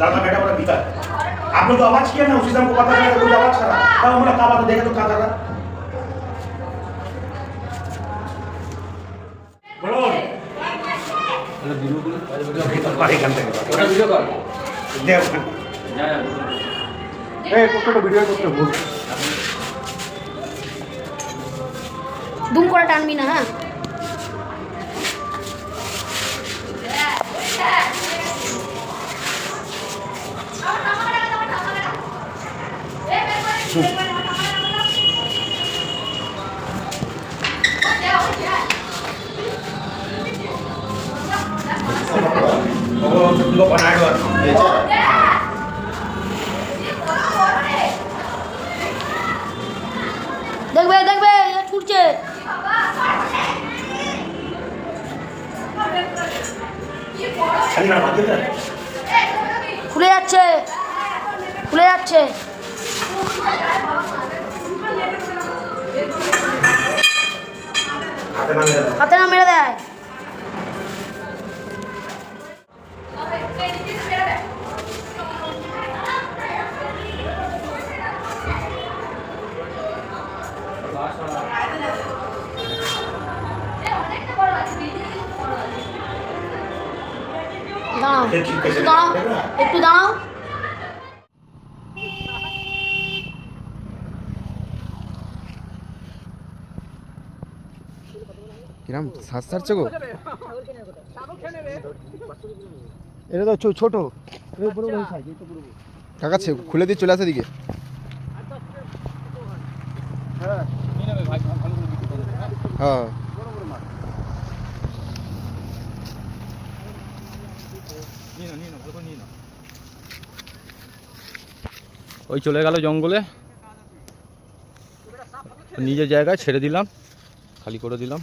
लड़का बैठा बड़ा भीतर। आप लोग तो आवाज किया ना, उसी से हमको पता चला कोई आवाज करा, तब हम लोग कहा तो देखे तो क्या कर रहा। बोलो पारी करते हैं ওটা ভিডিও কর দেও এই কতটা ভিডিও করতে বল দুম করে টানবি না। হ্যাঁ तुमको बनाए और দেখবে দেখবে এ ছুটছে। খুলে যাচ্ছে খুলে যাচ্ছে। হাতে না মেরে দেয়। দাঁড়াও একটু দাঁড়াও একটু দাঁড়াও। কিরাম শ্বাস ছাড়ছে গো, এটা তো ছোট কাকা, খুলে দিয়ে চলে আসে দিকে। হ্যাঁ ওই চলে গেল জঙ্গলে, নিজের জায়গায় ছেড়ে দিলাম, খালি করে দিলাম।